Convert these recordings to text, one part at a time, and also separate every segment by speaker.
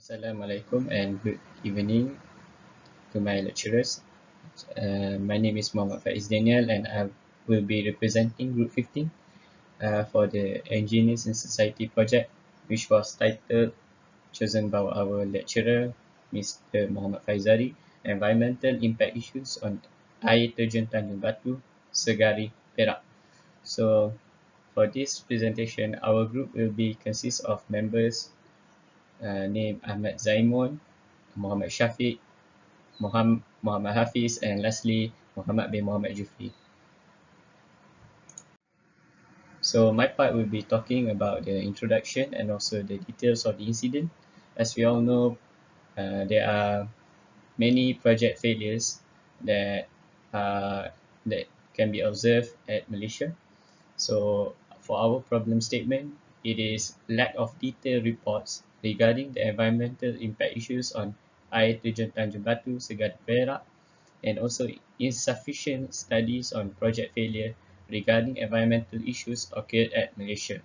Speaker 1: Assalamualaikum and good evening to my lecturers. My name is Muhammad Faiz Daniel and I will be representing Group 15 for the Engineers in Society project, which was titled, chosen by our lecturer, Mr. Muhammad Faizari, Environmental Impact Issues on Air Terjun Tanjung Batu, Segari, Perak. So for this presentation, our group will be consist of members named Ahmad Zaimun, Muhammad Shafiq, Muhammad Hafiz, and lastly Muhammad bin Muhammad Jufri. So my part will be talking about the introduction and also the details of the incident. As we all know, there are many project failures that that can be observed at Malaysia. So for our problem statement, it is lack of detailed reports regarding the environmental impact issues on air terjun Tanjung Batu, Segari Perak, and also insufficient studies on project failure regarding environmental issues occurred at Malaysia.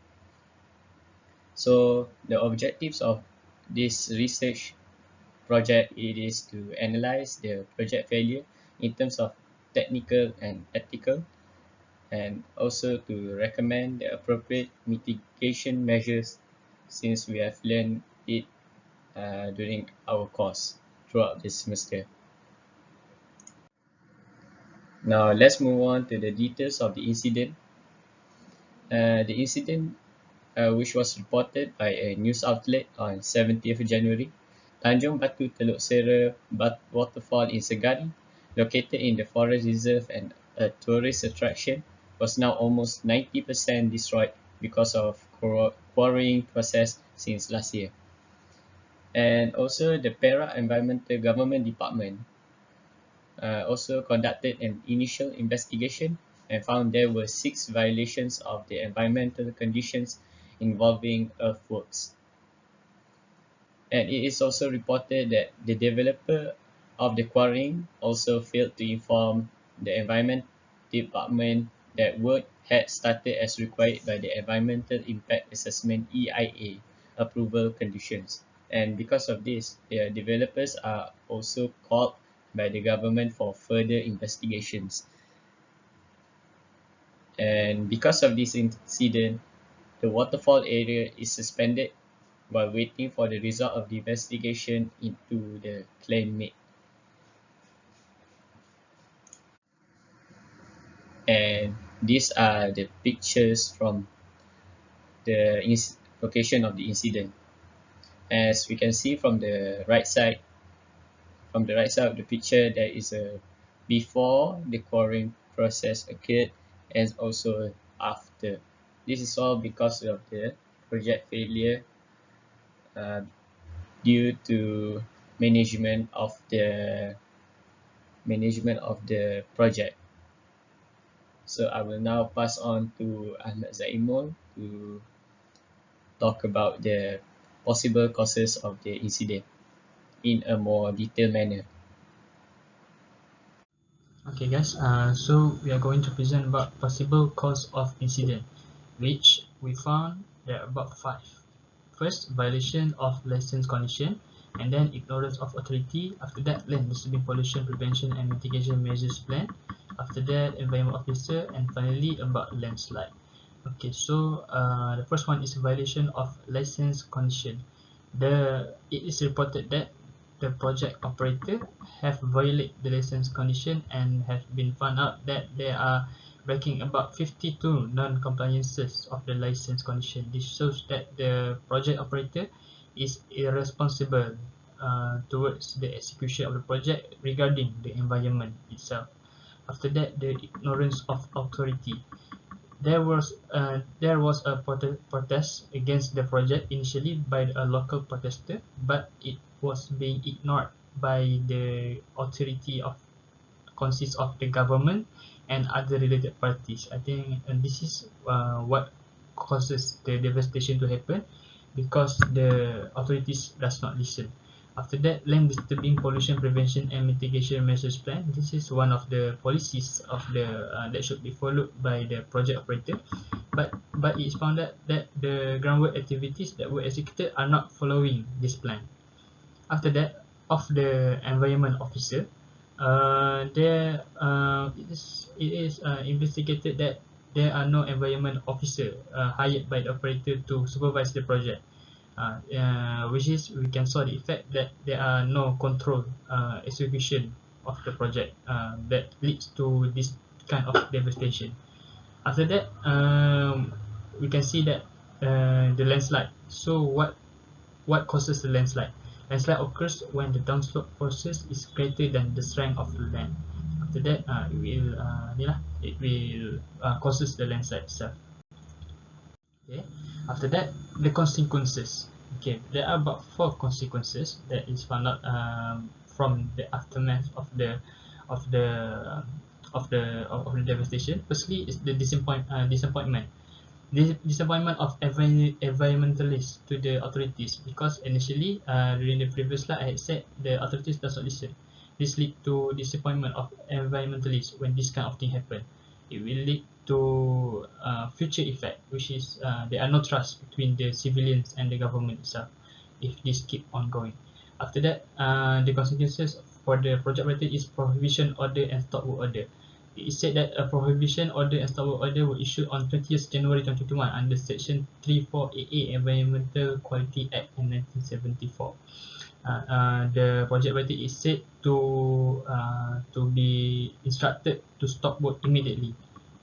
Speaker 1: So the objectives of this research project it is to analyze the project failure in terms of technical and ethical, and also to recommend the appropriate mitigation measures since we have learned it during our course throughout this semester. Now let's move on to the details of the incident. The incident, which was reported by a news outlet on 17th January, Tanjung Batu Teluk Sera waterfall in Segari, located in the forest reserve and a tourist attraction, was now almost 90% destroyed because of quarrying process since last year. And also the Perak Environmental Government Department also conducted an initial investigation and found there were 6 violations of the environmental conditions involving earthworks. And it is also reported that the developer of the quarrying also failed to inform the Environment Department that work had started as required by the Environmental Impact Assessment EIA approval conditions. And because of this, the developers are also called by the government for further investigations. And because of this incident, the waterfall area is suspended while waiting for the result of the investigation into the claim made. And these are the pictures from the location of the incident. As we can see from the right side, of the picture, there is a before the quarrying process occurred and also after. This is all because of the project failure uh, due to management of the project. So I will now pass on to Ahmad Zaimul to talk about the possible causes of the incident in a more detailed manner.
Speaker 2: Okay guys, so we are going to present about possible cause of incident, which we found there are about 5. First, violation of license condition, and then ignorance of authority. After that, land disturbing pollution prevention and mitigation measures plan. After that, environment officer, and finally about landslide. Okay, so the first one is violation of license condition. It is reported that the project operator have violated the license condition and have been found out that they are breaking about 52 non-compliances of the license condition. This shows that the project operator is irresponsible towards the execution of the project regarding the environment itself. After that, the ignorance of authority. There was a protest against the project initially by a local protester, but it was being ignored by the authority of consists of the government and other related parties. I think this is what causes the devastation to happen, because the authorities does not listen. After that, land disturbing pollution prevention and mitigation measures plan. This is one of the policies of the that should be followed by the project operator, but it's found out that the groundwork activities that were executed are not following this plan. After that, of the environment officer, it is investigated that there are no environment officer hired by the operator to supervise the project, which is we can saw the effect that there are no control execution of the project that leads to this kind of devastation. After that, we can see that the landslide. So what causes the landslide? Landslide occurs when the downslope forces is greater than the strength of the land. After that, it will causes the landslide itself. Okay. After that, the consequences. Okay, there are about 4 consequences that is found out from the aftermath of the of the devastation. Firstly, is the disappointment. Disappointment of environmentalists to the authorities, because initially, during the previous slide, I had said the authorities does not listen. This lead to disappointment of environmentalists when this kind of thing happen. It will lead to future effect, which is there are no trust between the civilians and the government itself if this keep on going. After that, the consequences for the project writer is prohibition order and stop work order. It is said that a prohibition order and stop work order were issued on 20th January 2021 under Section 34AA Environmental Quality Act in 1974. The project writer is said to be instructed to stop work immediately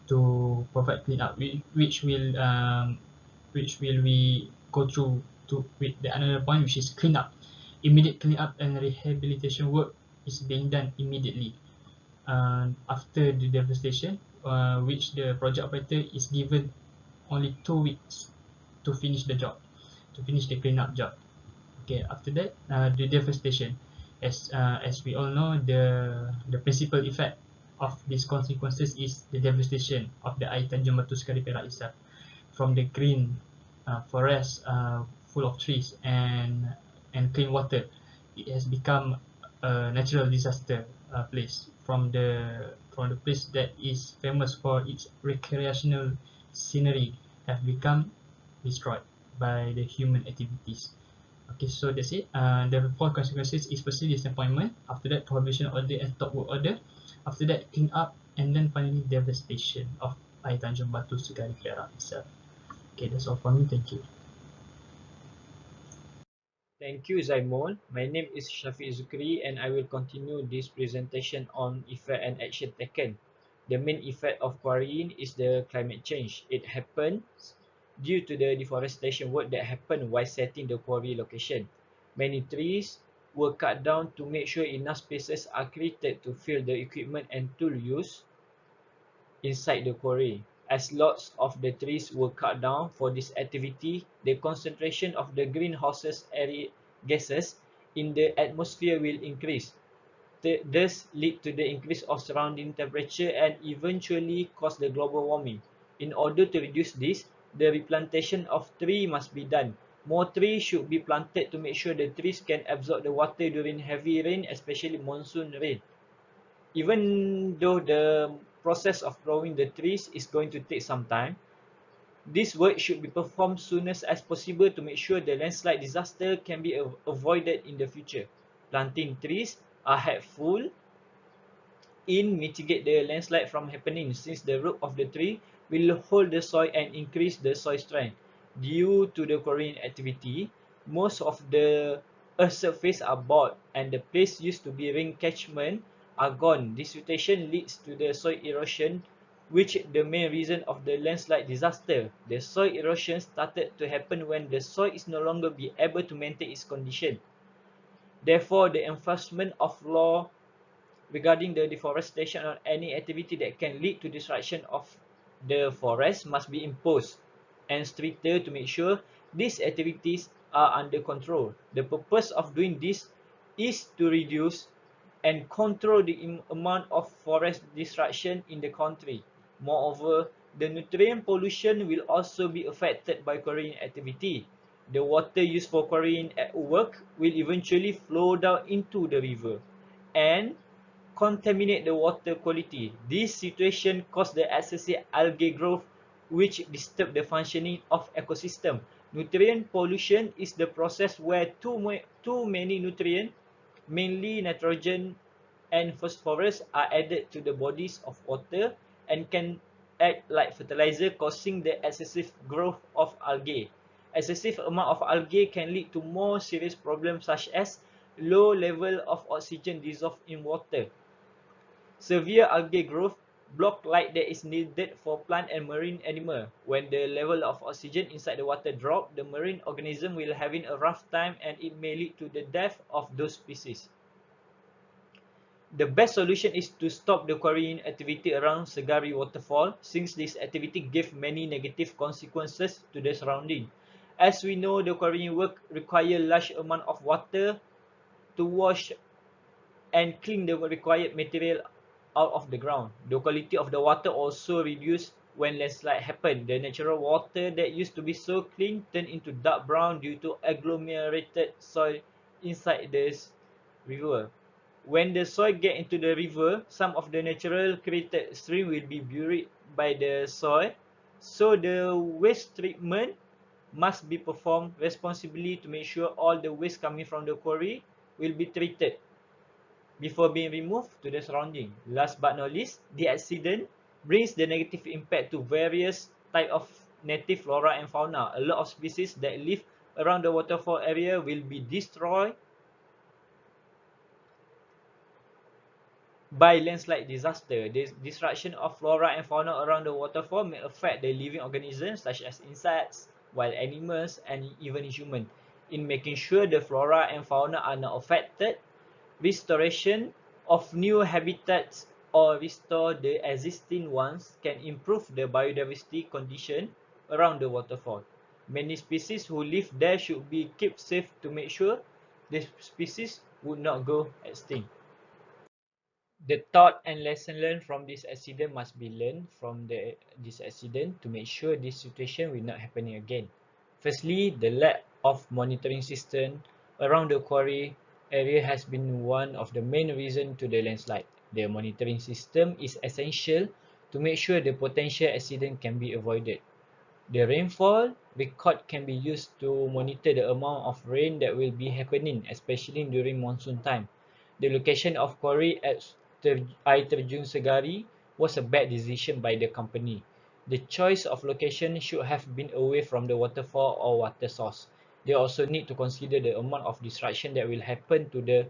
Speaker 2: to provide clean up, which will we go through to with the another point, which is clean up. Immediate clean up and rehabilitation work is being done immediately after the devastation, which the project operator is given only 2 weeks to finish the job, to finish the cleanup job. Okay, after that, the devastation. As we all know, the principal effect of these consequences is the devastation of the air Tanjung Batu Sekali Perak itself. From the green forest full of trees and clean water, it has become a natural disaster place. From the place that is famous for its recreational scenery have become destroyed by the human activities. Okay, so that's it. The 4 consequences is firstly disappointment. After that, prohibition order and stop work order. After that, clean up, and then finally devastation of air Tanjung Batu Sekali Perak itself. Okay, that's all for me. Thank you.
Speaker 3: Thank you, Zaimon. My name is Shafiq Zukri, and I will continue this presentation on effect and action taken. The main effect of quarrying is the climate change. It happens due to the deforestation work that happened while setting the quarry location. Many trees were cut down to make sure enough spaces are created to fill the equipment and tool use inside the quarry. As lots of the trees were cut down for this activity, the concentration of the greenhouse gases in the atmosphere will increase, thus lead to the increase of surrounding temperature and eventually cause the global warming. In order to reduce this, the replantation of trees must be done. More trees should be planted to make sure the trees can absorb the water during heavy rain, especially monsoon rain. Even though the process of growing the trees is going to take some time, this work should be performed soonest as possible to make sure the landslide disaster can be avoided in the future. Planting trees are helpful in mitigate the landslide from happening, since the root of the tree will hold the soil and increase the soil strength. Due to the quarrying activity, most of the earth surface are bought and the place used to be rain catchment are gone. This situation leads to the soil erosion, which the main reason of the landslide disaster. The soil erosion started to happen when the soil is no longer be able to maintain its condition. Therefore, the enforcement of law regarding the deforestation or any activity that can lead to destruction of the forest must be imposed and stricter to make sure these activities are under control. The purpose of doing this is to reduce and control the amount of forest destruction in the country. Moreover, the nutrient pollution will also be affected by quarrying activity. The water used for quarrying at work will eventually flow down into the river and contaminate the water quality. This situation caused the excessive algae growth, which disturb the functioning of ecosystem. Nutrient pollution is the process where too many nutrients, mainly nitrogen and phosphorus, are added to the bodies of water and can act like fertilizer, causing the excessive growth of algae. Excessive amount of algae can lead to more serious problems such as low level of oxygen dissolved in water. Severe algae growth block light that is needed for plant and marine animal. When the level of oxygen inside the water drop, the marine organism will having a rough time and it may lead to the death of those species. The best solution is to stop the quarrying activity around Segari waterfall, since this activity gives many negative consequences to the surrounding. As we know, the quarrying work require large amount of water to wash and clean the required material out of the ground. The quality of the water also reduced when landslide happened. The natural water that used to be so clean turned into dark brown due to agglomerated soil inside the river. When the soil get into the river, some of the natural created stream will be buried by the soil. So the waste treatment must be performed responsibly to make sure all the waste coming from the quarry will be treated before being removed to the surrounding. Last but not least, the accident brings the negative impact to various type of native flora and fauna. A lot of species that live around the waterfall area will be destroyed by landslide disaster. The destruction of flora and fauna around the waterfall may affect the living organisms such as insects, wild animals, and even humans. In making sure the flora and fauna are not affected, restoration of new habitats or restore the existing ones can improve the biodiversity condition around the waterfall. Many species who live there should be kept safe to make sure the species would not go extinct. The thought and lesson learned from this accident must be learned from this accident to make sure this situation will not happen again. Firstly, the lack of monitoring system around the quarry area has been one of the main reasons to the landslide. The monitoring system is essential to make sure the potential accident can be avoided. The rainfall record can be used to monitor the amount of rain that will be happening, especially during monsoon time. The location of quarry at Air Terjun Segari was a bad decision by the company. The choice of location should have been away from the waterfall or water source. They also need to consider the amount of disruption that will happen to the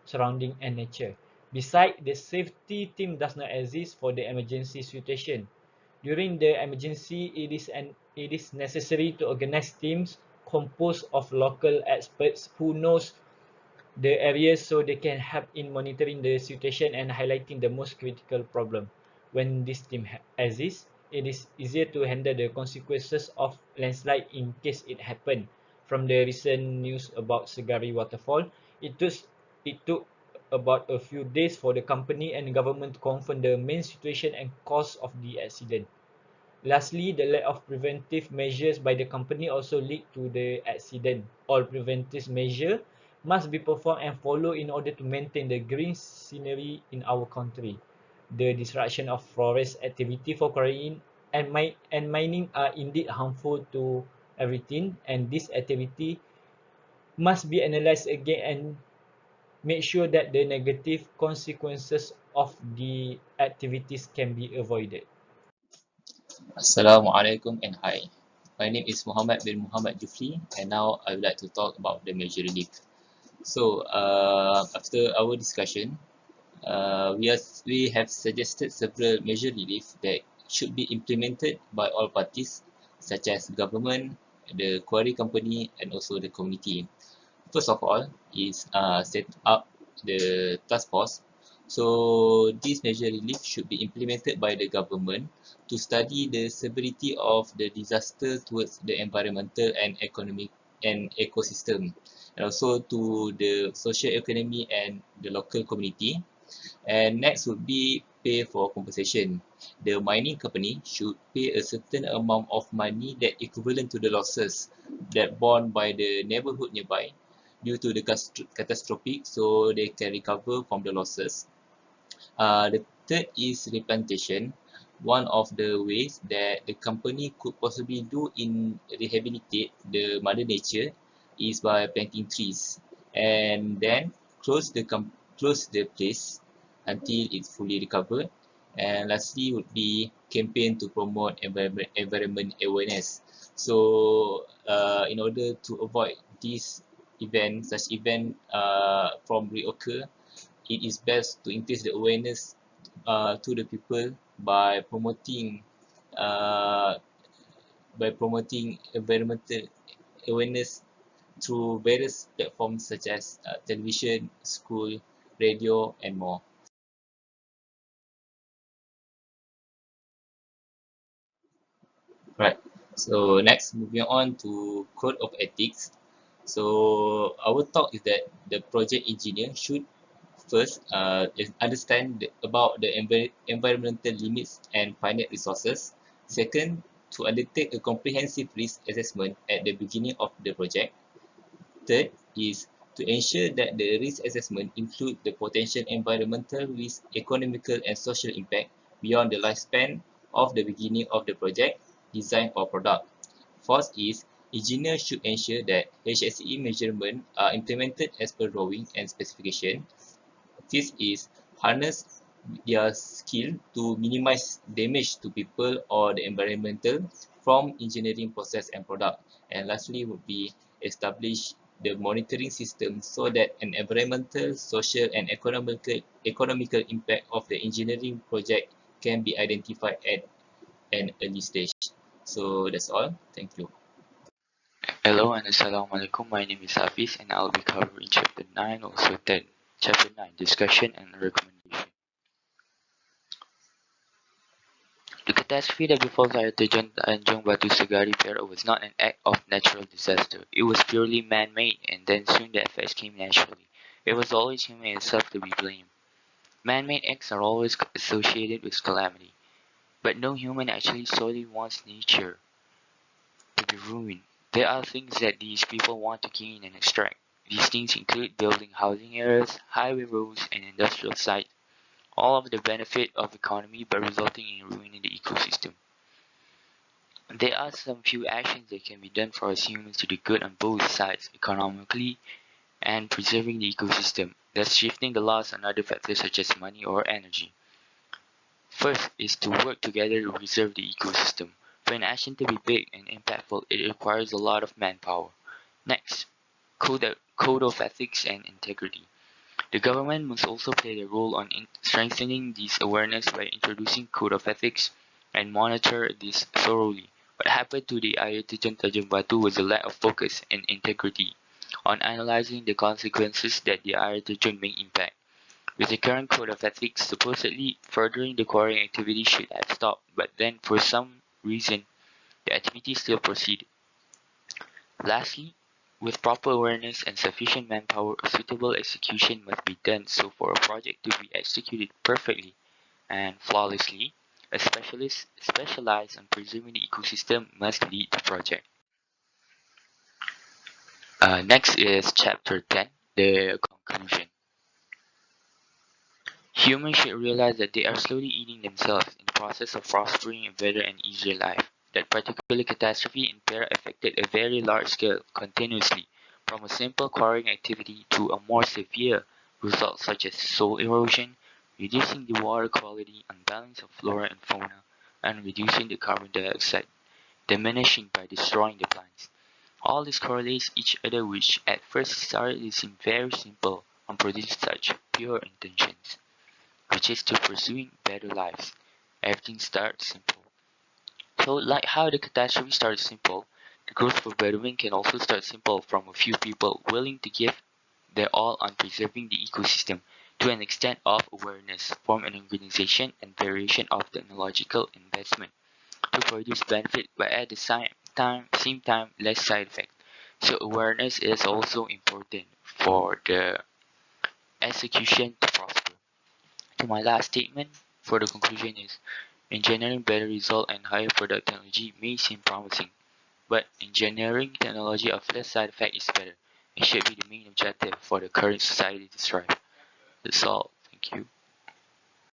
Speaker 3: surrounding and nature. Besides, the safety team does not exist for the emergency situation. During the emergency, it is necessary to organize teams composed of local experts who knows the areas so they can help in monitoring the situation and highlighting the most critical problem. When this team exists, it is easier to handle the consequences of landslide in case it happen. From the recent news about Segari waterfall, it took about a few days for the company and government to confirm the main situation and cause of the accident. Lastly, the lack of preventive measures by the company also lead to the accident. All preventive measures must be performed and followed in order to maintain the green scenery in our country. The disruption of forest activity for quarrying and mining are indeed harmful to everything, and this activity must be analysed again and make sure that the negative consequences of the activities can be avoided.
Speaker 1: Assalamualaikum and hi. My name is Muhammad bin Muhammad Jufri, and now I would like to talk about the measure relief. So, after our discussion, we have suggested several measure relief that should be implemented by all parties, such as government, the quarry company, and also the community. First of all, is set up the task force. So this measure relief should be implemented by the government to study the severity of the disaster towards the environmental and economic and ecosystem, and also to the social economy and the local community. And next would be pay for compensation. The mining company should pay a certain amount of money that equivalent to the losses that borne by the neighborhood nearby due to the catastrophic, so they can recover from the losses. The third is replantation.
Speaker 4: one of the ways that the company could possibly do in rehabilitate the mother nature is by planting trees and then close the place until it's fully recovered. And lastly would be campaign to promote environment awareness. So in order to avoid such event from reoccur, it is best to increase the awareness to the people uh, by promoting environmental awareness through various platforms such as television, school, radio, and more. Right. So next, moving on to code of ethics. So our talk is that the project engineer should first understand about the environmental limits and finite resources. Second, to undertake a comprehensive risk assessment at the beginning of the project. Third is to ensure that the risk assessment include the potential environmental risk, economical and social impact beyond the lifespan of the beginning of the project, design or product. Fourth is engineers should ensure that HSE measurements are implemented as per drawing and specification. Fifth is harness their skill to minimize damage to people or the environmental from engineering process and product. And lastly would be establish the monitoring system so that an environmental, social and economical impact of the engineering project can be identified at an early stage. So that's all. Thank you.
Speaker 5: Hello and assalamu alaikum. My name is Hafiz and I'll be covering chapter 9, also 10. Chapter 9, discussion and recommendation. The catastrophe that befell Tanjung Batu Sagari Perak was not an act of natural disaster. It was purely man-made, and then soon the effects came naturally. It was always human itself to be blamed. Man-made acts are always associated with calamity, but no human actually solely wants nature to be ruined. There are things that these people want to gain and extract. These things include building housing areas, highway roads, and industrial sites, all of the benefit of economy but resulting in ruining the ecosystem. There are some few actions that can be done for us humans to do good on both sides, economically and preserving the ecosystem, thus shifting the loss on other factors such as money or energy. First is to work together to preserve the ecosystem. For an action to be big and impactful, it requires a lot of manpower. Next, code of ethics and integrity. The government must also play a role on strengthening this awareness by introducing code of ethics and monitor this thoroughly. What happened to the Air Terjun Tanjung Batu was a lack of focus and integrity on analyzing the consequences that the air terjun may impact. With the current code of ethics, supposedly furthering the quarrying activity should have stopped, but then for some reason the activity still proceeded. Lastly, with proper awareness and sufficient manpower, a suitable execution must be done. So for a project to be executed perfectly and flawlessly, a specialist specialized on preserving the ecosystem must lead the project. Next is chapter 10, the conclusion. Humans should realize that they are slowly eating themselves in the process of fostering a better and easier life. That particular catastrophe in Perak affected a very large scale continuously, from a simple quarrying activity to a more severe result such as soil erosion, reducing the water quality, unbalance of flora and fauna, and reducing the carbon dioxide, diminishing by destroying the plants. All this correlates each other, which at first started to seem very simple on producing such pure intentions, which is to pursuing better lives. Everything starts simple. So, like how the catastrophe started simple, the growth for betterment can also start simple from a few people willing to give their all on preserving the ecosystem to an extent of awareness, form an organization and variation of technological investment to produce benefit but at the same time less side effect. So awareness is also important for the execution to prosper. To my last statement for the conclusion is engineering better result and higher product technology may seem promising, but engineering technology of less side effect is better and should be the main objective for the current society to strive. That's all. Thank you.